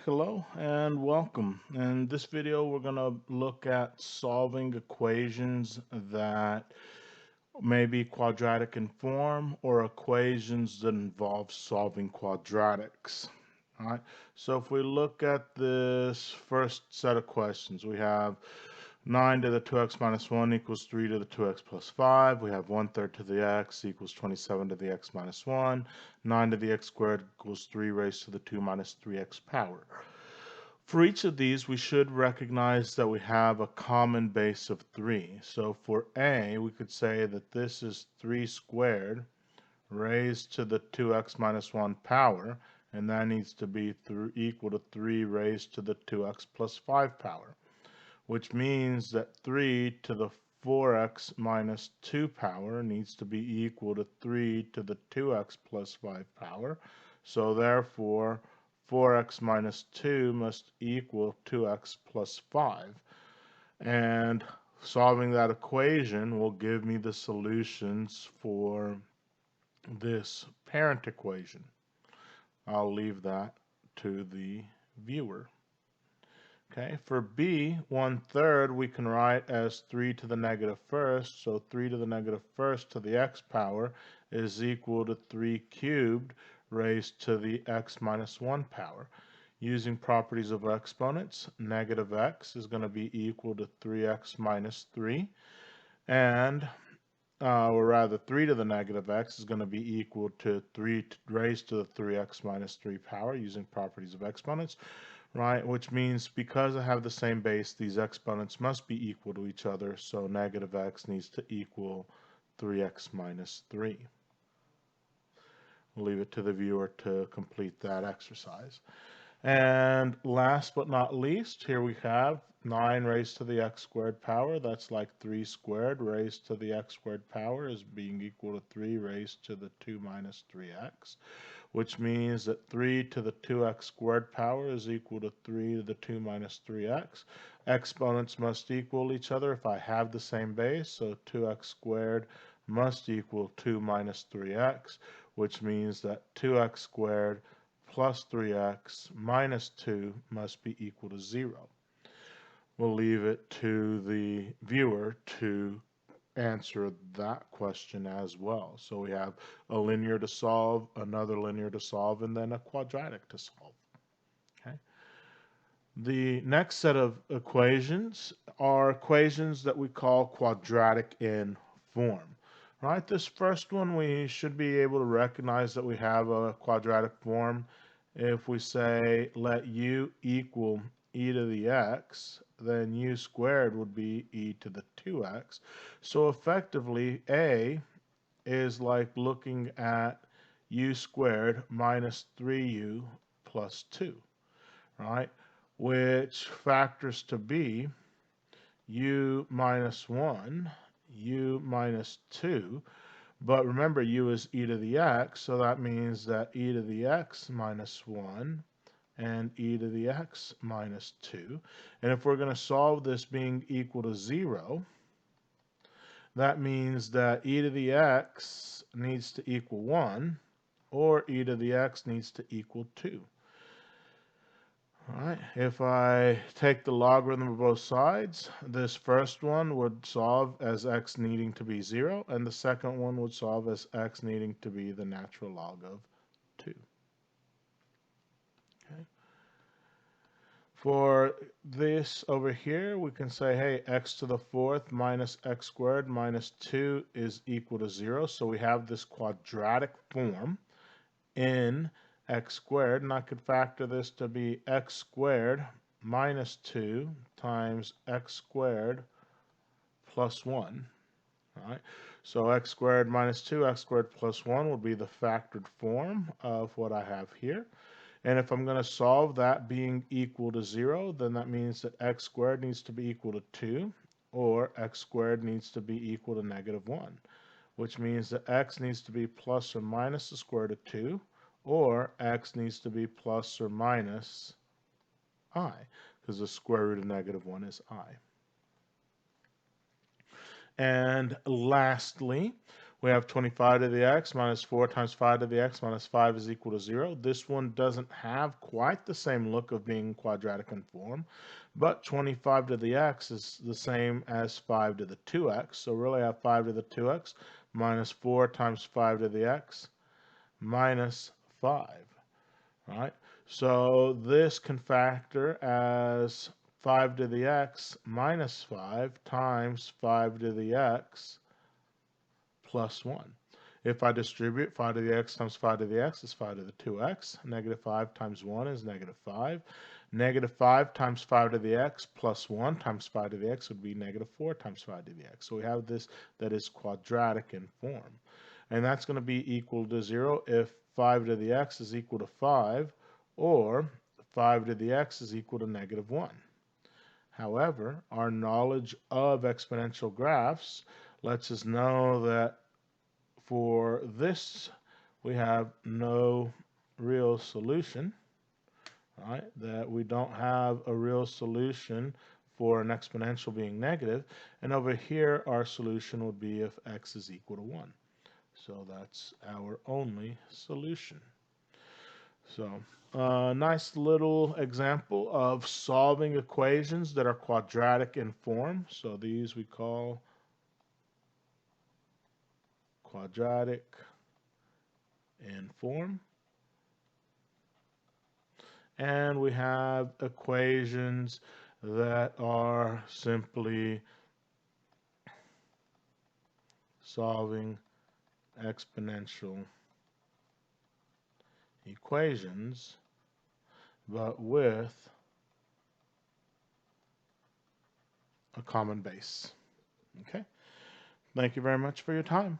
Hello and welcome. In this video, we're going to look at solving equations that may be quadratic in form or equations that involve solving quadratics. All right. So if we look at this first set of questions, we have 9 to the 2x minus 1 equals 3 to the 2x plus 5. We have 1/3 to the x equals 27 to the x minus 1. 9 to the x squared equals 3 raised to the 2 minus 3x power. For each of these, we should recognize that we have a common base of 3. So for A, we could say that this is 3 squared raised to the 2x minus 1 power, and that needs to be equal to 3 raised to the 2x plus 5 power, which means that 3 to the 4x minus 2 power needs to be equal to 3 to the 2x plus 5 power. So therefore, 4x minus 2 must equal 2x plus 5. And solving that equation will give me the solutions for this parent equation. I'll leave that to the viewer. Okay, for b, 1/3 we can write as 3 to the negative first, so 3 to the negative first to the x power is equal to 3 cubed raised to the x minus 1 power. Using properties of exponents, negative x is going to be equal to 3x minus 3, and or rather 3 to the negative x is going to be equal to 3 raised to the 3x minus 3 power using properties of exponents, right? Which means because I have the same base, these exponents must be equal to each other, so negative x needs to equal 3x minus 3. We'll leave it to the viewer to complete that exercise. And last but not least, here we have 9 raised to the x squared power. That's like 3 squared raised to the x squared power is being equal to 3 raised to the 2 minus 3x, which means that 3 to the 2x squared power is equal to 3 to the 2 minus 3x. Exponents must equal each other if I have the same base, so 2x squared must equal 2 minus 3x, which means that 2x squared plus 3x minus 2 must be equal to 0. We'll leave it to the viewer to answer that question as well. So we have a linear to solve, another linear to solve, and then a quadratic to solve. Okay. The next set of equations are equations that we call quadratic in form. Right, this first one we should be able to recognize that we have a quadratic form if we say let u equal e to the x, then u squared would be e to the 2x. So effectively, A is like looking at u squared minus 3u plus 2, right? Which factors to be u minus 1, u minus 2. But remember, u is e to the x, so that means that e to the x minus 1 and e to the x minus 2. And if we're going to solve this being equal to 0, that means that e to the x needs to equal 1, or e to the x needs to equal 2. All right, if I take the logarithm of both sides, this first one would solve as x needing to be 0, and the second one would solve as x needing to be the natural log of 2. Okay. For this over here, we can say, hey, x to the 4th minus x squared minus 2 is equal to 0. So we have this quadratic form in x squared, and I could factor this to be x squared minus 2 times x squared plus 1. All right, so x squared minus 2, x squared plus 1 would be the factored form of what I have here. And if I'm going to solve that being equal to 0, then that means that x squared needs to be equal to 2, or x squared needs to be equal to negative 1, which means that x needs to be plus or minus the square root of 2, or x needs to be plus or minus I, because the square root of negative 1 is I. And lastly, We have 25 to the x minus 4 times 5 to the x minus 5 is equal to 0. This one doesn't have quite the same look of being quadratic in form, but 25 to the x is the same as 5 to the 2x. So really I have 5 to the 2x minus 4 times 5 to the x minus 5, right? So this can factor as 5 to the x minus 5 times 5 to the x plus 1. If I distribute 5 to the x times 5 to the x is 5 to the 2x. Negative 5 times 1 is negative 5. Negative 5 times 5 to the x plus 1 times 5 to the x would be negative 4 times 5 to the x. So we have this that is quadratic in form. And that's going to be equal to 0 if 5 to the x is equal to 5 or 5 to the x is equal to negative 1. However, our knowledge of exponential graphs lets us know that for this we have no real solution, right? That we don't have a real solution for an exponential being negative. And over here, our solution would be if x is equal to 1. So that's our only solution. So nice little example of solving equations that are quadratic in form. So these we call quadratic in form. And we have equations that are simply solving exponential equations, but with a common base. Okay. Thank you very much for your time.